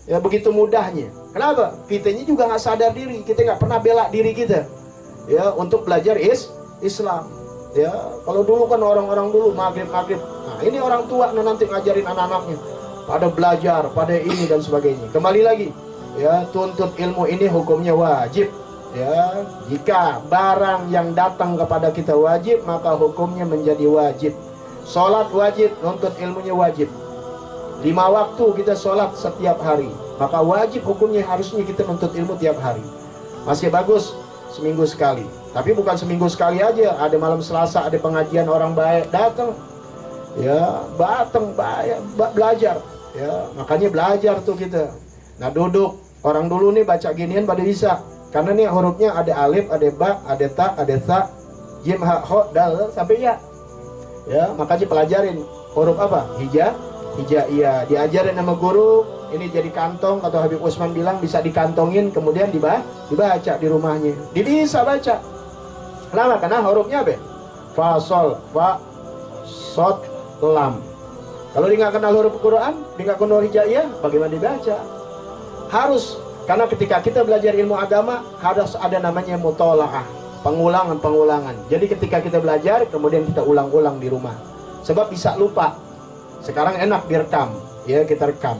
Ya begitu mudahnya. Kenapa? Kitanya juga nggak sadar diri, kita nggak pernah bela diri kita, ya, untuk belajar Islam. Ya, kalau dulu kan orang-orang dulu maghrib. Nah, ini orang tua nanti ngajarin anak-anaknya, pada belajar, pada ini dan sebagainya. Kembali lagi, ya, tuntut ilmu ini hukumnya wajib. Ya, jika barang yang datang kepada kita wajib, maka hukumnya menjadi wajib. Sholat wajib, nuntut ilmunya wajib. 5 waktu kita sholat setiap hari, maka wajib hukumnya harusnya kita nuntut ilmu tiap hari. Masih bagus seminggu sekali, tapi bukan seminggu sekali aja. Ada malam Selasa ada pengajian orang baik datang, ya, belajar, ya, makanya belajar tuh kita. Nah, duduk, orang dulu nih baca ginian pada bisa, karena nih hurufnya ada alif, ada ba, ada ta, ada sa, jim, ha, ho, dal sampai ya. Ya, makanya pelajarin huruf apa? Hijaiyah, diajarin sama guru. Ini jadi kantong, kata Habib Usman bilang bisa dikantongin, kemudian dibaca di rumahnya. Dia bisa baca. Kenapa? Karena hurufnya apa? Fa, sol, fa, sod, lam. Kalau dia nggak kenal huruf Quran, dia nggak kenal hijaiyah, bagaimana dibaca? Harus, karena ketika kita belajar ilmu agama harus ada namanya mutolaah, pengulangan. Jadi ketika kita belajar, kemudian kita ulang-ulang di rumah. Sebab bisa lupa. Sekarang enak direkam, ya, kita rekam.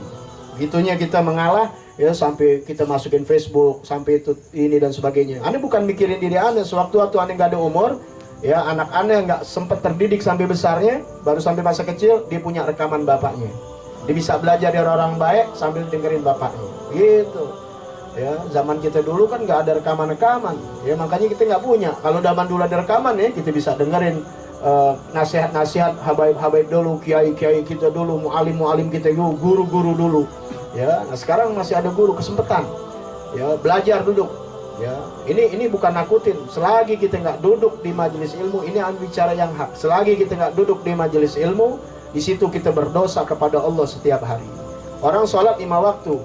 Gitunya kita mengalah, ya, sampai kita masukin Facebook, sampai itu ini dan sebagainya. Anda bukan mikirin diri Anda. Sewaktu-waktu Anda nggak ada umur, ya, anak Anda nggak sempat terdidik sampai besarnya, baru sampai masa kecil dia punya rekaman bapaknya. Dia bisa belajar dari orang baik sambil dengerin bapaknya. Gitu. Ya, zaman kita dulu kan nggak ada rekaman. Ya, makanya kita nggak punya. Kalau zaman dulu ada rekaman, ya, kita bisa dengerin nasihat-nasihat habaib dulu, kiai-kiai kita dulu, mualim kita dulu, guru-guru dulu. Ya, nah sekarang masih ada guru, kesempatan. Ya, belajar, duduk. Ya, ini bukan nakutin. Selagi kita nggak duduk di majelis ilmu, ini bicara yang hak. Selagi kita nggak duduk di majelis ilmu, di situ kita berdosa kepada Allah setiap hari. Orang sholat 5 waktu,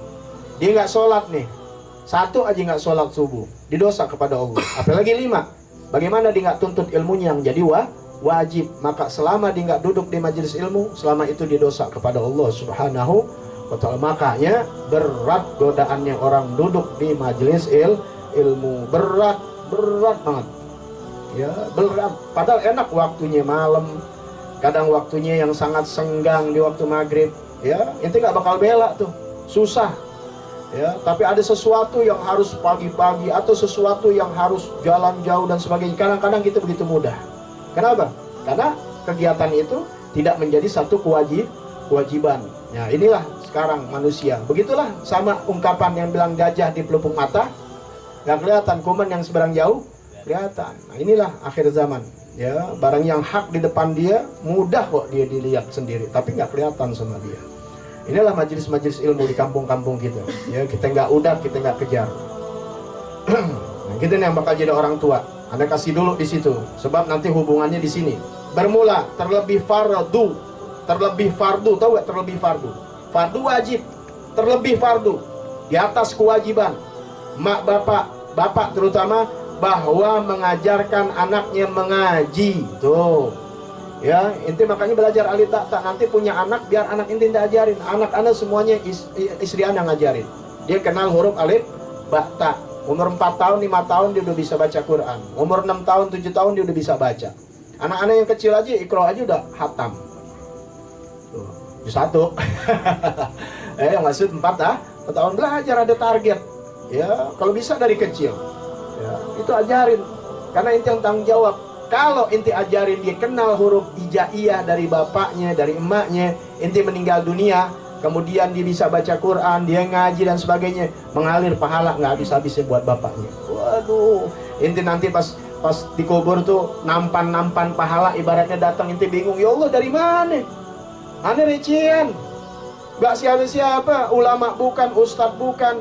dia nggak sholat nih, 1 aja nggak sholat subuh, didosa kepada Allah. Apalagi 5. Bagaimana dia nggak tuntut ilmunya yang jadi wajib? Maka selama dia nggak duduk di majelis ilmu, selama itu dia dosa kepada Allah Subhanahu wa ta'ala. Makanya berat godaannya orang duduk di majelis ilmu, berat banget, ya, berat. Padahal enak waktunya malam, kadang waktunya yang sangat senggang di waktu maghrib, ya, ente nggak bakal bela tuh, susah, ya. Tapi ada sesuatu yang harus pagi-pagi atau sesuatu yang harus jalan jauh dan sebagainya. Kadang-kadang kita begitu mudah. Kenapa? Karena kegiatan itu tidak menjadi satu kewajiban. Ya, inilah sekarang manusia. Begitulah sama ungkapan yang bilang gajah di pelupuk mata nggak kelihatan, kuman yang seberang jauh kelihatan. Nah, inilah akhir zaman. Ya, barang yang hak di depan dia mudah kok dia dilihat sendiri, tapi nggak kelihatan sama dia. Inilah majelis-majelis ilmu di kampung-kampung kita. Ya, kita nggak udah, kita nggak kejar. Nah, kita yang bakal jadi orang tua. Anda kasih dulu di situ, sebab nanti hubungannya di sini. Bermula terlebih fardu, tahu gak terlebih fardu? Fardu wajib, terlebih fardu, di atas kewajiban. Mak bapak terutama, bahwa mengajarkan anaknya mengaji. Tuh, ya, inti makanya belajar alif tak nanti punya anak, biar anak inti ajarin. Anak anda semuanya istri anda ngajarin. Dia kenal huruf alif ba ta. Umur 4 tahun, 5 tahun dia udah bisa baca Quran. Umur 6 tahun, 7 tahun dia udah bisa baca. Anak-anak yang kecil aja, Iqra aja udah hatam. Tuh, 1. Maksud 4 tahun belajar, ada target. Ya, kalau bisa dari kecil. Ya, itu ajarin. Karena inti yang tanggung jawab. Kalau inti ajarin dia kenal huruf hijaiyah dari bapaknya, dari emaknya, inti meninggal dunia, kemudian dia bisa baca Quran, dia ngaji dan sebagainya, mengalir pahala nggak habis-habisnya buat bapaknya. Waduh, inti nanti pas dikubur tuh nampan pahala, ibaratnya datang inti bingung, ya Allah dari mana? Aneh recian, nggak siapa-siapa, ulama bukan, ustadz bukan.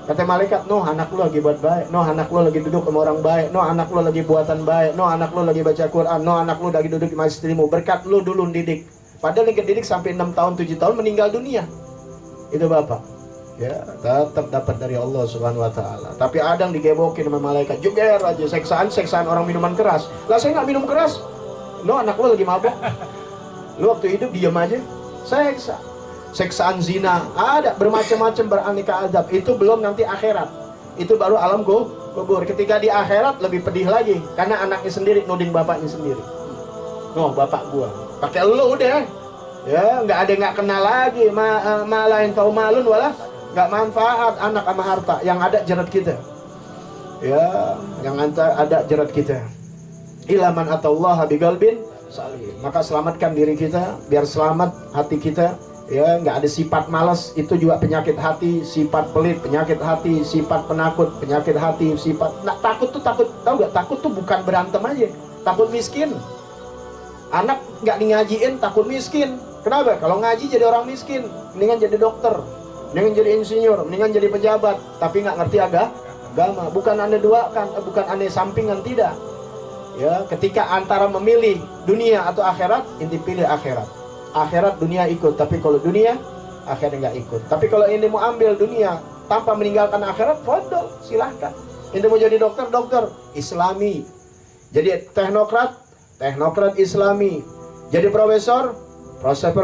Kata malaikat, no anak lu lagi buat baik, no anak lu lagi duduk sama orang baik, no anak lu lagi buatan baik, no anak lu lagi baca Quran, no anak lu lagi duduk di majelis ilmu, berkat lu dulu didik. Padahal yang didik sampai 6 tahun, 7 tahun meninggal dunia. Itu bapak. Ya, tetap dapat dari Allah Subhanahu wa taala. Tapi ada yang digebokin sama malaikat, jeger aja, seksaan orang minuman keras. Lah saya nggak minum keras. No, anak lu lagi mabuk. Lu waktu hidup diam aja. Seksa. seksaan zina, ada bermacam-macam, beraneka azab. Itu belum nanti akhirat. Itu baru alam kubur. Ketika di akhirat lebih pedih lagi, karena anaknya sendiri nuding bapaknya sendiri. Oh, bapak gua pakai lu udah, ya nggak ada, nggak kenal lagi, malain kau malun wala, nggak manfaat anak sama harta, yang ada jerat kita, ya yang ada jerat kita. Ilaman ataullah biqalbin salim. Maka selamatkan diri kita biar selamat hati kita, ya nggak ada sifat malas, itu juga penyakit hati. Sifat pelit penyakit hati, sifat penakut penyakit hati, sifat takut tuh, takut, tahu nggak, takut tuh bukan berantem aja, takut miskin. Anak nggak ngajiin takut miskin. Kenapa? Kalau ngaji jadi orang miskin, mendingan jadi dokter, mendingan jadi insinyur, mendingan jadi pejabat, tapi nggak ngerti agama. Bukan anda duakan, bukan anda sampingan, tidak. Ya, ketika antara memilih dunia atau akhirat, inti pilih akhirat. Akhirat dunia ikut, tapi kalau dunia akhirat nggak ikut. Tapi kalau ini mau ambil dunia tanpa meninggalkan akhirat, fadol, silahkan. Ini mau jadi dokter, dokter Islami. Jadi teknokrat Islami. Jadi profesor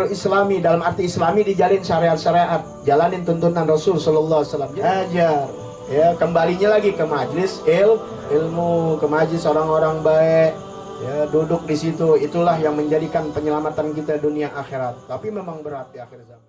Islami, dalam arti Islami dijalin syariat-syariat, jalanin tuntunan Rasul Sallallahu Alaihi Wasallam. Ajar. Ya, kembalinya lagi ke majlis ilmu, ke majlis orang-orang baik, ya, duduk di situ. Itulah yang menjadikan penyelamatan kita dunia akhirat. Tapi memang berat di akhir zaman.